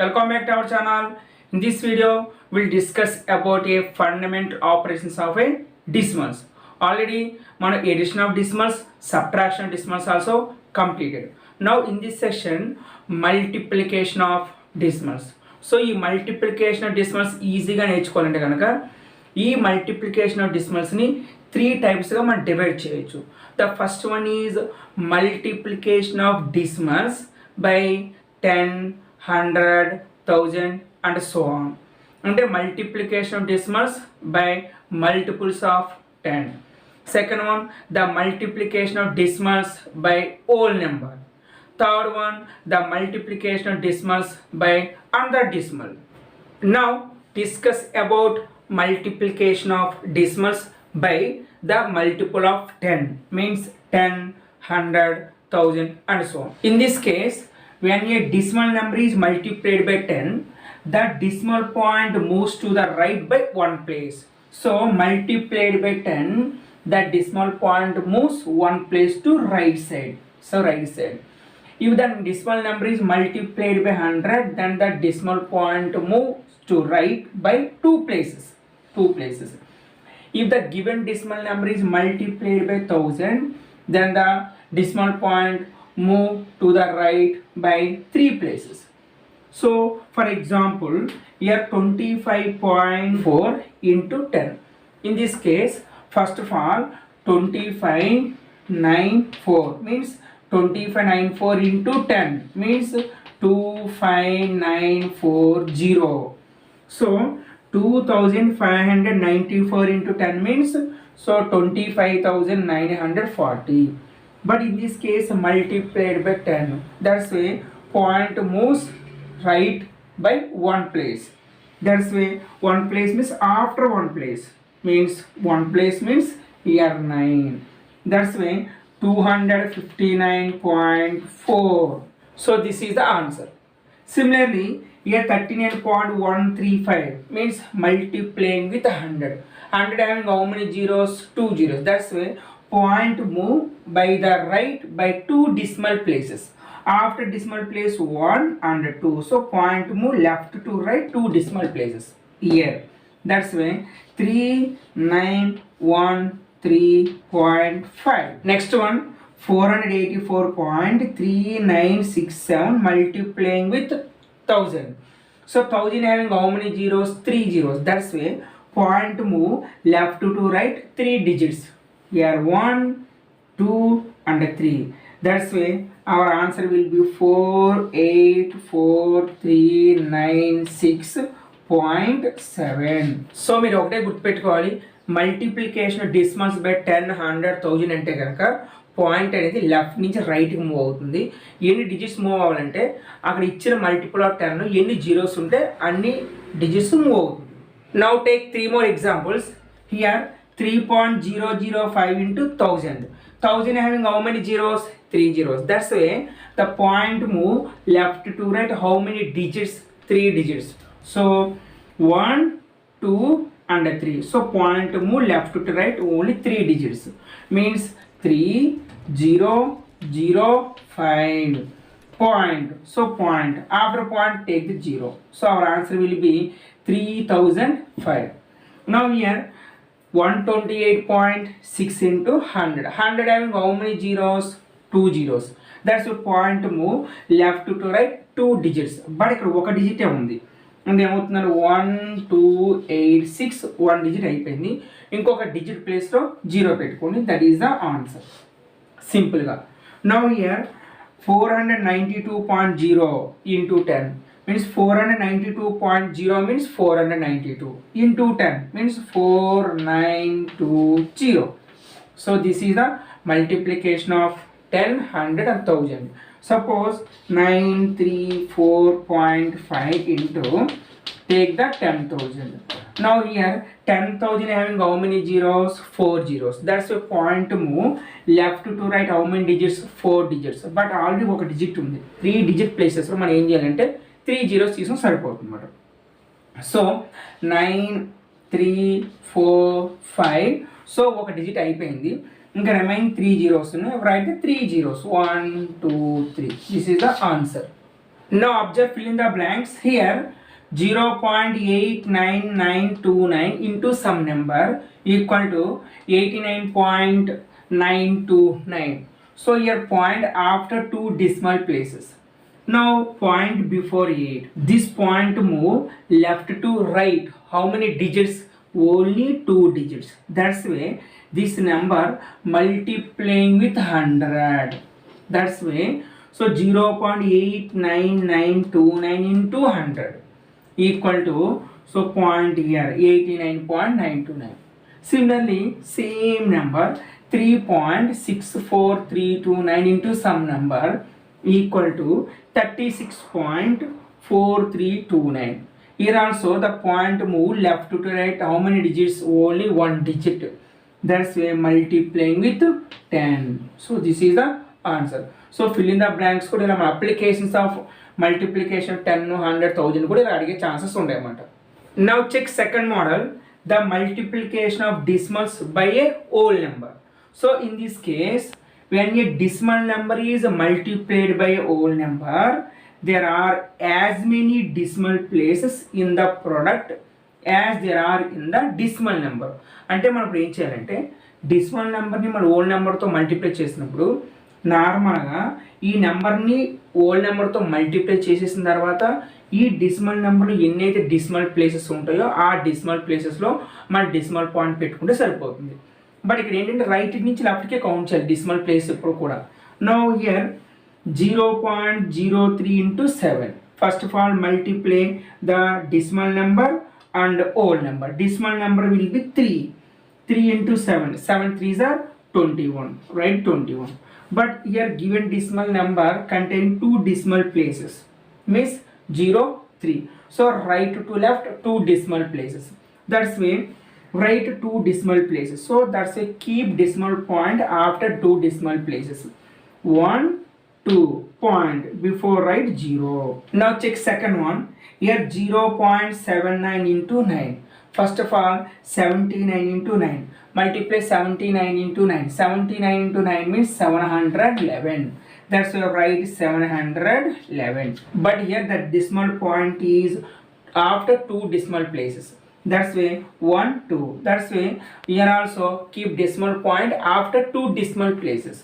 Welcome back to our channel. In this video, we'll discuss about a fundamental operations of a decimals. Already, మన addition of decimals, subtraction of decimals also completed. Now in this section, multiplication of decimals. So ఈ multiplication of decimals ఈజీగా నేర్చుకోవాలంటే కనుక ఈ multiplication of decimals ని 3 types గా మనం divide చేయొచ్చు. The first one is multiplication of decimals by 10, 100, 1000 and so on. అంటే multiplication of decimals by multiples of 10. Second one, the multiplication of decimals by whole number. Third one, the multiplication of decimals by another decimal. Now discuss about multiplication of decimals by the multiple of 10, means 10, 100, 1000 and so on. In this case, when a decimal number is multiplied by 10, the decimal point moves to the right by one place. So multiplied by 10, the decimal point moves one place to right side. So right side. If the decimal number is multiplied by 100, then the decimal point moves to right by two places. If the given decimal number is multiplied by 1000, then the decimal point move to the right by 3 places. So for example, here 25.4 into 10. In this case, first of all, 2594 means 2594 into 10 means 25940. So 2594 into 10 means so 25,940. But in this case multiplied by 10, that's why point moves right by one place. That's why one place means after one place, means one place means here 9. That's why 259.4. So this is the answer. Similarly, here 39.135 means multiplying with 100. 100 having how many zeros? 2 zeros. That's why point move by the right by 2 decimal places. After decimal place 1 and 2. So point move left to right 2 decimal places here. That's why 3913.5. Next one, 484.3967 multiplying with 1000. So 1000 having how many zeros? 3 zeros. That's why point move left to right 3 digits. Here 1, 2 and 3. That's why our answer will be 484,396.7. So మీరు ఒకటే గుర్తుపెట్టుకోవాలి, multiplication decimals by 10, 100, 1000 అంటే కనుక point అనేది left నుంచి రైట్కి move అవుతుంది. ఎన్ని డిజిట్స్ మూవ్ అవ్వాలంటే అక్కడ ఇచ్చిన మల్టిపుల్ ఆఫ్ 10 ఎన్ని జీరోస్ ఉంటే అన్ని డిజిట్స్ మూవ్ అవుతుంది. Now take 3 more examples. Here 3.005 into 1000. 1000 having how many zeros? 3 zeros. That's why the point move left to right how many digits? 3 digits. So 1, 2 and 3. So point move left to right only 3 digits. Means 3, 0, 0, 5. Point. So point. After point take the 0. So our answer will be 3005. Now here 128.6 into 100. 100 having how many zeros? 2 zeros. That's the point move left to right 2 digits. But ఇక్కడ ఒక డిజిటే ఉంది అంటే ఏమవుతుందంటే 1, 2, 8, 6 1 digit అయిపోయింది. ఇంకొక digit ప్లేస్లో 0 పెట్టుకోండి. That is the answer సింపుల్గా. Now here 492.0 into 10 means 492.0 means 492 into 10 means 4920. So this is the multiplication of 10, 100 and 1000. Suppose 934.5 into take the 10,000. Now here 10,000 having how many zeros? 4 zeros. That's a point move left to right how many digits? 4 digits. But already ఒక digit ఉంది. 3 digit places లో మనం ఏం చేయాలంటే 3 zeros తీసుకుని సరిపోతుంది అన్నమాట. So 9, 3, 4, 5. So ఒక డిజిట్ అయిపోయింది. ఇంకా రిమైన్ 3 zeros ఉన్నాయి. Right 3 zeros 1, 2, 3. This is the answer. Now observe, fill in the blanks. Here 0.89929 into some number equal to 89.929. So here point after two decimal places. Now point before 8. This point move left to right. How many digits? Only 2 digits. That's why this number multiplying with 100. That's why. So 0.89929 into 100 equal to, so point here 89.929. Similarly, same number 3.64329 into some number equal to 36.4329. Here also the point move left to right. How many digits? Only 1 digit. That's why multiplying with 10. So this is the answer. So fill in the blanks కూడా ఇలా applications of multiplication 10 100 1000 కూడా ఇలా అడిగే chances ఉంటాయన్నమాట. Now check second model, the multiplication of decimals by a whole number. So in this case when a decimal number is multiplied by a whole number, there are as many decimal places in the product as there are in the decimal number. అంటే మనం ఇప్పుడు ఏం చేయాలంటే decimal నెంబర్ని మన whole నెంబర్తో multiply చేసినప్పుడు నార్మల్గా ఈ నెంబర్ని హోల్ నెంబర్తో మల్టిప్లై చేసేసిన తర్వాత ఈ డెసిమల్ నెంబర్లో ఎన్నైతే డెసిమల్ ప్లేసెస్ ఉంటాయో ఆ డెసిమల్ ప్లేసెస్లో మన డెసిమల్ పాయింట్ పెట్టుకుంటే సరిపోతుంది. బట్ ఇక్కడ ఏంటంటే రైట్ నుంచి లెఫ్ట్కే కౌంట్ చేయాలి డెసిమల్ ప్లేస్ ఎప్పుడు కూడా. Now here 0.03 into 7. First of all multiply the decimal number and whole number. Decimal number will be 3. 3 into 7. 7 3s are 21. Right, 21. But here given decimal number contain 2 decimal places. Means 0, 3. So right to left 2 decimal places. That's why write 2 decimal places. So that's why keep decimal point after 2 decimal places. 1, 2 point before write 0. Now check second one. Here 0.79 into 9. First of all 79 into 9. Multiply 79 into 9. 79 into 9 means 711. That's why write 711. But here the decimal point is after 2 decimal places. That's why 1, 2. That's why here also keep decimal point after 2 decimal places.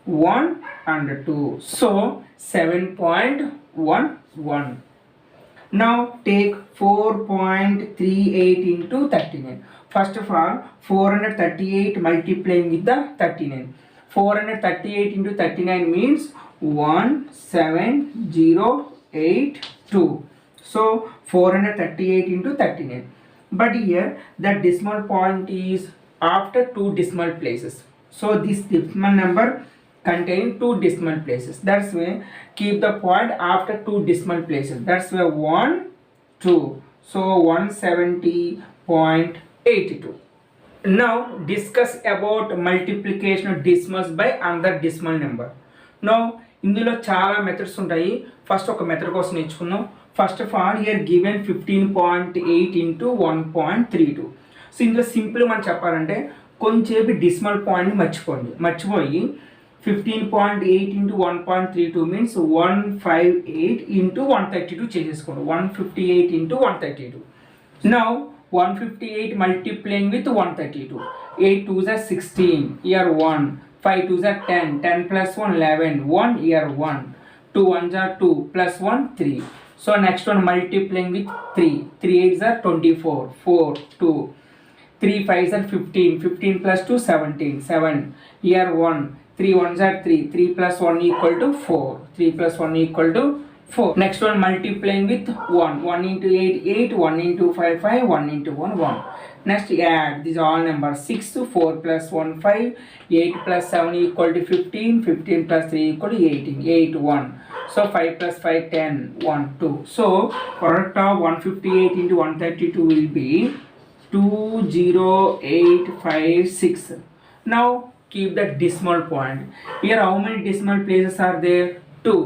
1 and 2. So 7.11. Now take 4.38 into 39. First of all 438 multiplying with the 39. 438 into 39 means 17082. So 438 into 39. But here the decimal point is after 2 decimal places. So this decimal number contain 2 decimal places. That's why keep the point after 2 decimal places. That's why 1, 2. So 170.82. Now discuss about multiplication of decimals by another decimal number. Now ఇందులో చాలా methods ఉంటాయి. First ఒక method కోసం నేర్చుకుందాం. First of all here given 15.8 into 1.32. So ఇందులో simple మనం చెప్పాలంటే కొంచెంసేపు డెసిమల్ పాయింట్ని మర్చిపోయి 15.8 into 1.32 means 158 into 132 చేసేసుకోండి. 158 into 132. Now 158 multiplying with 132. 8 2s are 16. Here 1. 5 2s are 10. 10 plus 1 11. 1 here 1. 2 1s are 2 plus 1 3. So next one multiplying with 3. 3 8s are 24. 4 2. 3 5s are 15. 15 plus 2 17. 7. Here 1. 3 1s are 3. 3 plus 1 equal to 4. 3 plus 1 equal to 4. Next one multiplying with 1. 1 into 8 8. 1 into 5 5. 1 into 1 1. Next add these all numbers. 6 to 4 plus 1 5. 8 plus 7 equal to 15. 15 plus 3 equal to 18. 8 1. So 5 plus 5 10. 1 2. So product of 158 into 132 will be 20856. Now keep the decimal point. Here how many decimal places are there? 2.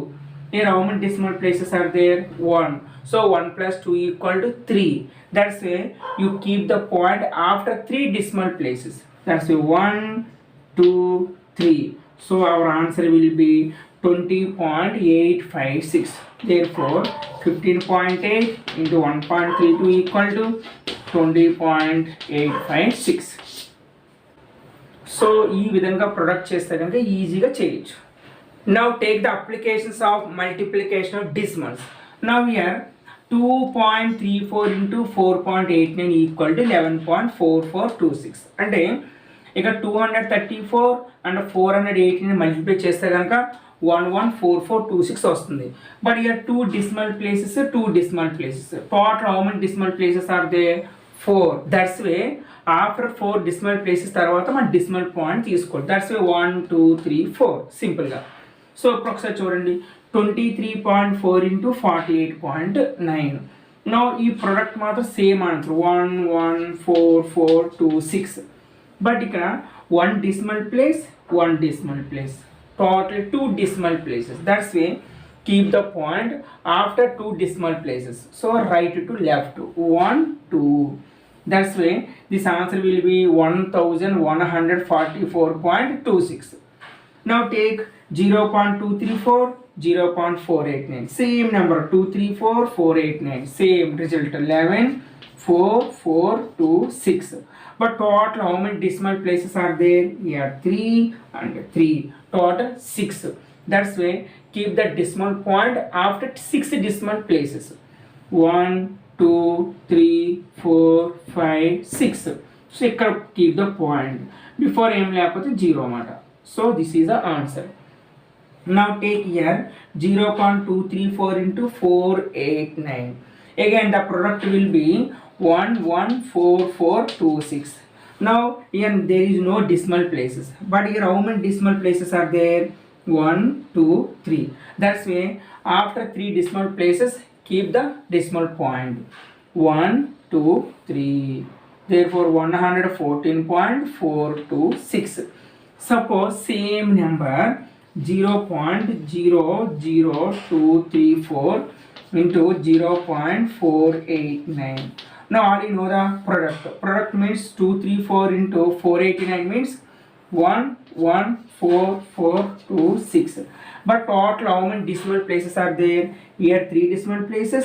Here how many decimal places are there? 1. So 1 plus 2 equal to 3. That's why you keep the point after 3 decimal places. That's why 1 2 3. So our answer will be 20.856. Therefore 15.8 into 1.32 equal to 20.856. So ఈ విధంగా product చేస్తే కనుక ఈజీగా చేయొచ్చు. Now take the applications of multiplication of decimals. Now here 2.34 into 4.89 equal to 11.4426. అంటే ఇక 234 and 418 multiply చేస్తే కనుక 114426 వస్తుంది. But year 2 decimal places. Total how many decimal places are there? 4. That's way after 4 decimal places తర్వాత మన decimal point తీసుకోవాలి. That's way 1 2 3 4 సింపుల్గా. So ఇప్పుడు ఒకసారి చూడండి 23.4 into 48.9. నో ఈ ప్రొడక్ట్ మాత్రం సేమ్ ఆన్సర్ 11446. బట్ ఇక్కడ 1 decimal place total 2 decimal places. That's way keep the point after 2 decimal places. So right to left 1 2. That's way this answer will be 1144.26. Now take 0.234 0.489 same number 234 489 same result 114426. But total how many decimal places are there? Here 3 and 3 total 6. That's way keep the decimal point after 6 decimal places 1 2 3 4 5 6. So ఇక్కడ keep the point before ఏం లేకపోతే 0 అన్నమాట. So this is the answer. Now take here 0.234 into 489. Again the product will be 114426. Now here there is no decimal places, but here how many decimal places are there? 1 2 3. That's way after 3 decimal places keep the decimal point 1 2 3. Therefore 114.426. Suppose same number 0.00234 into 0.489. Now already know the product. Product means 234 into 489 means 11426. But total how many decimal places are there? Here 3 decimal places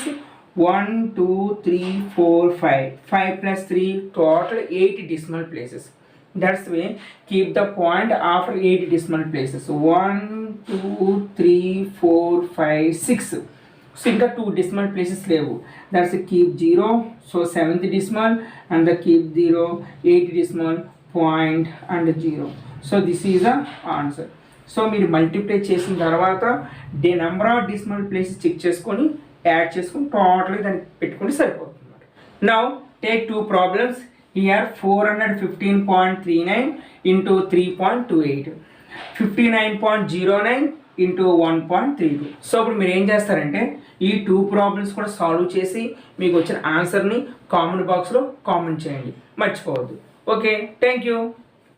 1 2 3 4 5. 5 plus 3 total 8 decimal places. That's way keep the point after 8 decimal places 1 2 3 4 5 6. So ఇంకా 2 decimal places లేవు. That's a keep 0. So 7th decimal and the keep 0 8 decimal point and 0. So this is the answer. So మీరు multiply చేసిన తర్వాత number of decimal places check చేసుకొని add చేసుకొని టోటల్గా దాన్ని పెట్టుకొని సరిపోతుంది. Now take 2 problems. Here 415.39 into 3.28, 59.09 into 1.32. సో ఇప్పుడు మీరు ఏం చేస్తారంటే ఈ 2 ప్రాబ్లమ్స్ కూడా సాల్వ్ చేసి మీకు వచ్చిన ఆన్సర్ని కామెంట్ బాక్స్లో కామెంట్ చేయండి, మర్చిపోవద్దు. Okay, thank you.